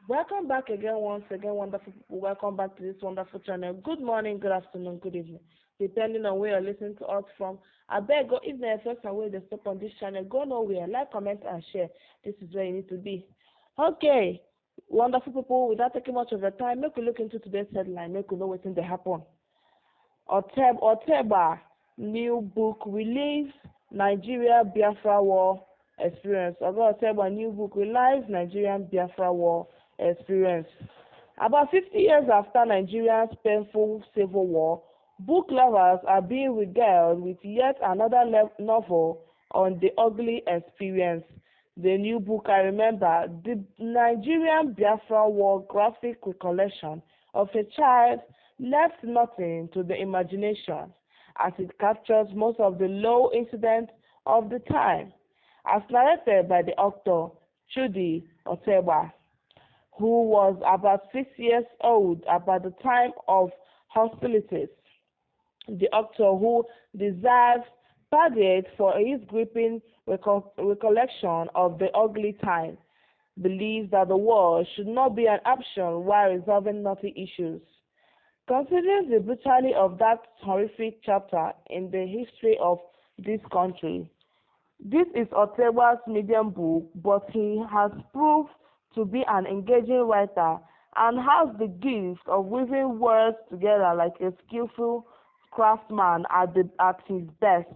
Welcome back again, once again, wonderful people. Welcome back to this wonderful channel. Good morning, good afternoon, good evening, depending on where you're listening to us from. I beg go if there's first and where they stop on this channel, go nowhere. Like, comment, and share. This is where you need to be. Okay, wonderful people. Without taking much of your time, make we look into today's headline. Make we know what's in the happen. Otigba new book release Nigeria Biafra War experience. Oga Otigba new book release Nigerian Biafra War experience. About 50 years after Nigeria's painful civil war, book lovers are being regaled with yet another novel on the ugly experience. The new book, I remember, the Nigerian Biafra War graphic recollection of a child left nothing to the imagination, as it captures most of the low incidents of the time, as narrated by the author Chudi Otigba, who was about 6 years old about the time of hostilities. The author, who deserves praise for his gripping recollection of the ugly time, believes that the war should not be an option while resolving knotty issues. Considering the brutality of that horrific chapter in the history of this country, this is Otigba's medium book, but he has proved to be an engaging writer and has the gift of weaving words together like a skillful craftsman at his best.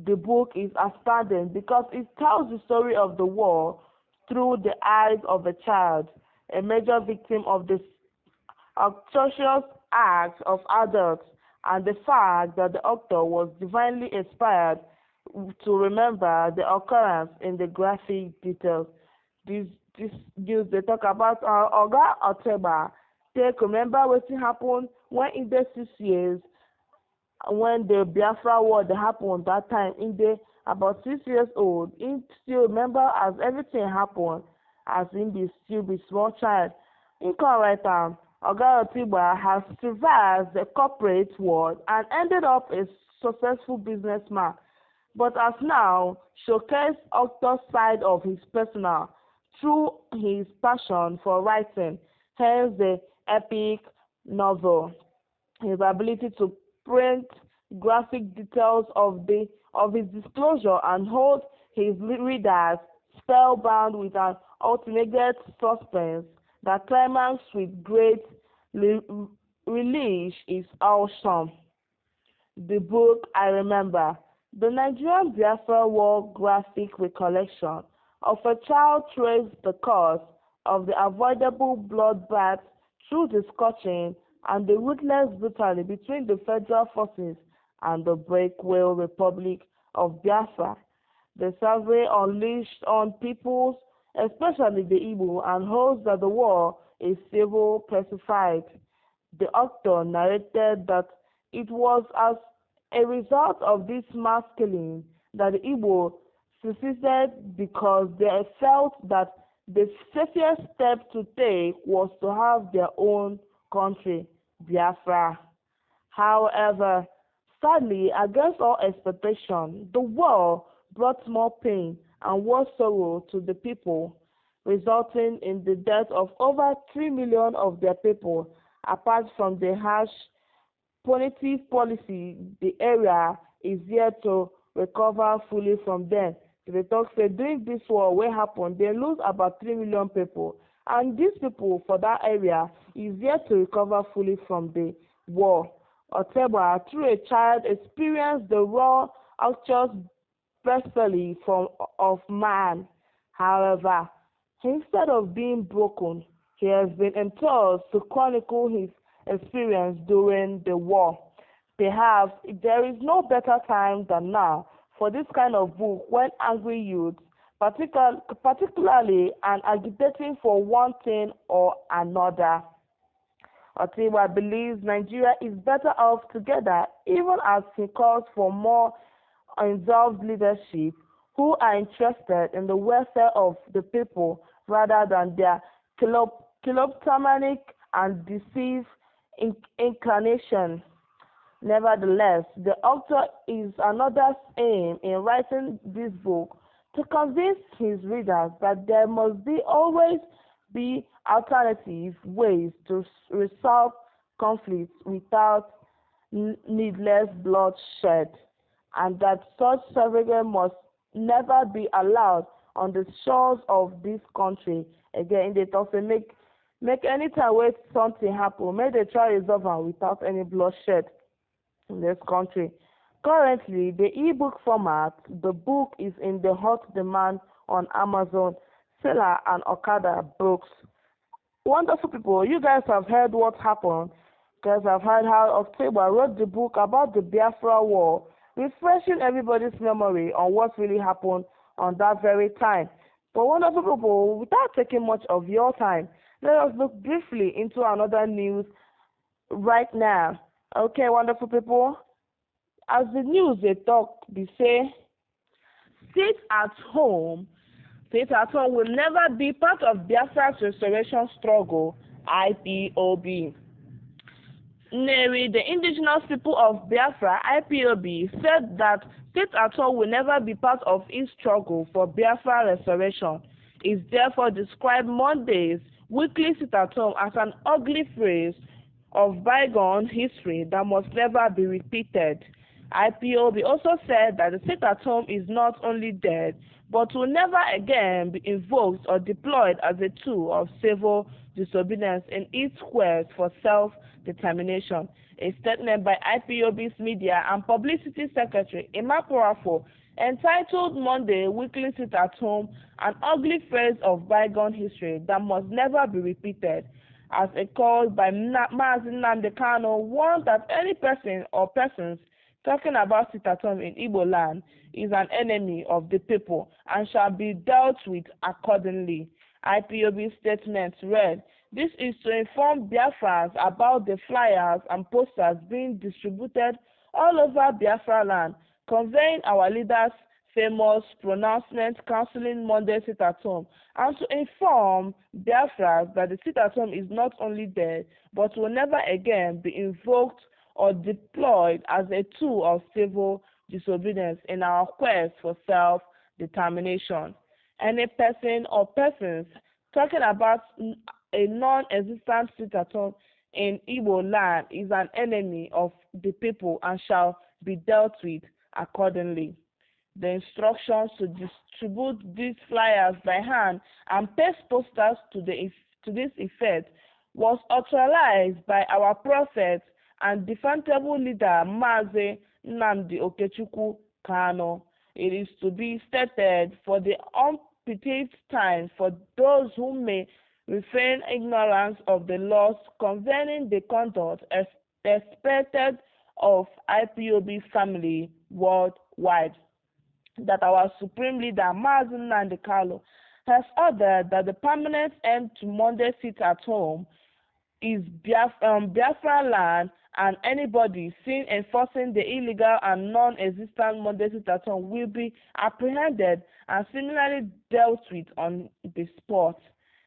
The book is outstanding because it tells the story of the war through the eyes of a child, a major victim of the atrocious acts of adults, and the fact that the author was divinely inspired to remember the occurrence in the graphic details. This news they talk about Oga Otigba take remember wetin happen when in the 6 years when the Biafra war dey happen that time. In dey about 6 years old, he still remember as everything happen as him be still be small child. He come write am Oga Otigba has survived the corporate world and ended up a successful businessman, but has now showcased author side of his personal through his passion for writing, hence the epic novel. His ability to print graphic details of his disclosure and hold his readers spellbound with an ultimate suspense that climax with great relish is awesome. The book, I remember, the Nigerian Biafra War graphic recollection of a child traced the cause of the avoidable bloodbath through the scorching and the ruthless brutality between the federal forces and the breakaway Republic of Biafra. The survey unleashed on peoples, especially the Igbo, and holds that the war is civil pacified. The author narrated that it was as a result of this mass killing that the Igbo seceded because they felt that the safest step to take was to have their own country, Biafra. However, sadly, against all expectation, the war brought more pain and worse sorrow to the people, resulting in the death of over 3 million of their people. Apart from the harsh punitive policy, the area is yet to recover fully from them. They talk say during this war wey happen, they lose about 3 million people, and these people for that area is yet to recover fully from the war. Otigba, through a child, experienced the raw, actual bestiality of man. However, instead of being broken, he has been enthused to chronicle his experience during the war. Perhaps there is no better time than now for this kind of book when angry youths, particularly and agitating for one thing or another. Otigba believes Nigeria is better off together, even as he calls for more involved leadership who are interested in the welfare of the people rather than their kleptomanic and deceived inclination. Nevertheless, the author is another aim in writing this book to convince his readers that there must be always be alternative ways to resolve conflicts without needless bloodshed, and that such surrogate must never be allowed on the shores of this country again. They talk say make anytime wey something happen, make they try resolve am without any bloodshed in this country. Currently, the ebook format, the book is in the hot demand on Amazon, Seller, and Okada books. Wonderful people, you guys have heard what happened. You guys have heard how Otigba wrote the book about the Biafra War, refreshing everybody's memory on what really happened on that very time. But wonderful people, without taking much of your time, let us look briefly into another news right now. Okay, wonderful people. As the news they talk, they say, sit at home will never be part of Biafra's restoration struggle, IPOB. Neri, the indigenous people of Biafra, IPOB, said that sit at home will never be part of its struggle for Biafra restoration. It therefore described Monday's weekly sit at home as an ugly phrase of bygone history that must never be repeated. IPOB also said that the sit-at-home is not only dead, but will never again be invoked or deployed as a tool of civil disobedience in its quest for self-determination. A statement by IPOB's Media and Publicity Secretary, Emma Porafo, entitled Monday Weekly Sit-at-Home, an ugly phrase of bygone history that must never be repeated, as a call by Mazi Nnamdi Kanu, warned that any person or persons talking about sit-at-home in Igbo land is an enemy of the people and shall be dealt with accordingly. IPOB statement read, "This is to inform Biafrans about the flyers and posters being distributed all over Biafra land, conveying our leaders' famous pronouncement cancelling Monday sit-at-home, and to inform Biafrans that the sit-at-home is not only dead, but will never again be invoked or deployed as a tool of civil disobedience in our quest for self-determination. Any person or persons talking about a non-existent sit-at-home in Igbo land is an enemy of the people and shall be dealt with accordingly." The instructions to distribute these flyers by hand and paste posters to this effect was authorized by our prophet and defendable leader Mazi Nnamdi Okechukwu Kanu. It is to be stated for the umpteenth time for those who may refrain ignorance of the laws governing the conduct expected of IPOB family worldwide, that our supreme leader Mazi Nnamdi Kanu has ordered that the permanent end to Monday sit-at-home is Biafra land, and anybody seen enforcing the illegal and non-existent Monday sit-at-home will be apprehended and similarly dealt with on the spot.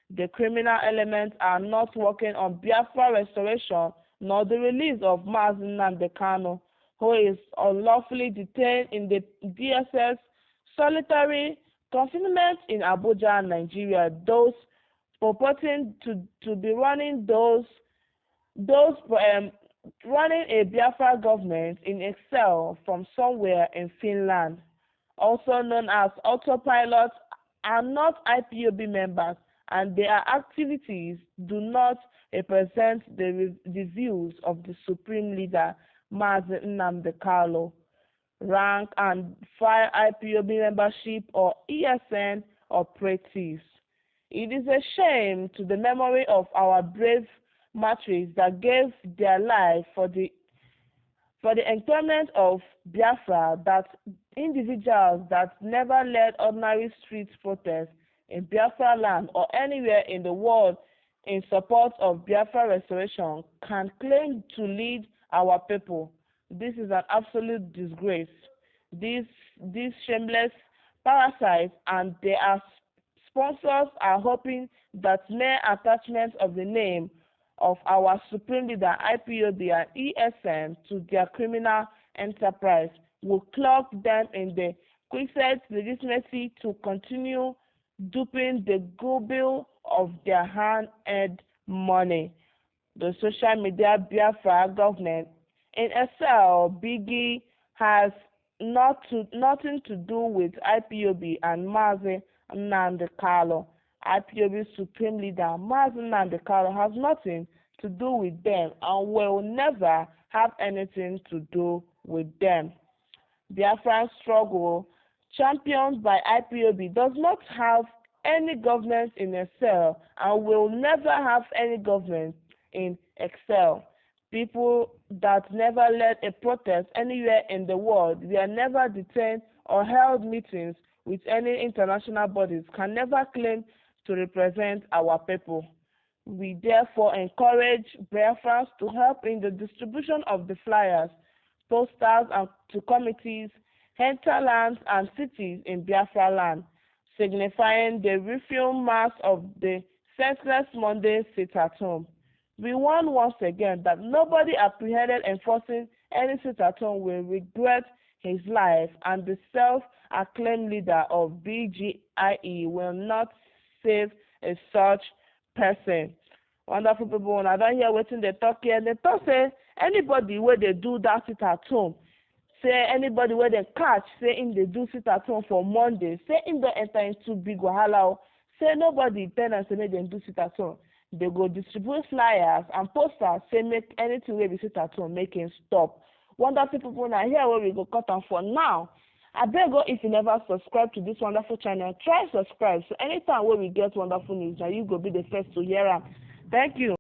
The criminal elements are not working on Biafra restoration nor the release of Mazi Nnamdi Kanu, who is unlawfully detained in the DSS solitary confinement in Abuja, Nigeria. Those purporting to be running running a Biafra government in exile from somewhere in Finland, also known as autopilots, are not IPOB members, and their activities do not represent the views of the supreme leader Mazi Nnamdi Kanu. Rank and file IPOB membership or ESN operatives. It is a shame to the memory of our brave martyrs that gave their life for the enthronement of Biafra, that individuals that never led ordinary street protests in Biafra land or anywhere in the world in support of Biafra restoration can claim to lead our people. This is an absolute disgrace. These shameless parasites and their sponsors are hoping that mere attachment of the name of our supreme leader IPOB and ESN to their criminal enterprise will clock them in the quickest legitimacy to continue duping the gullible of their hand-earned money. The social media Biafra government in Excel Biggie has nothing to do with IPOB and Mazi Nnamdi Kanu. IPOB Supreme Leader Mazi Nnamdi Kanu has nothing to do with them and will never have anything to do with them. Biafran struggle, championed by IPOB, does not have any government in Excel and will never have any government in Excel. People that never led a protest anywhere in the world, were never detained or held meetings with any international bodies, can never claim to represent our people. We therefore encourage Biafrans to help in the distribution of the flyers, posters, and to committees, hinterlands and cities in Biafra land, signifying the refuel mass of the senseless Monday sit-at-home. We warn once again that nobody apprehended enforcing any sit-at-home will regret his life, and the self-acclaimed leader of BGIE will not save a such person. Wonderful people, when I don't hear wetin they talk here, they talk say anybody where they do that sit-at-home, say anybody where they catch, say him they do sit-at-home for Monday, say him don't enter into big wahala, say nobody tell am say make dem do sit-at-home. They go distribute flyers and posters, say make anything wey be sit-at-home make him stop. Wonderful people, now here where we go cut am for now. I beg you, if you never subscribe to this wonderful channel, try subscribe. So anytime where we get wonderful news, now you go be the first to hear am. Thank you.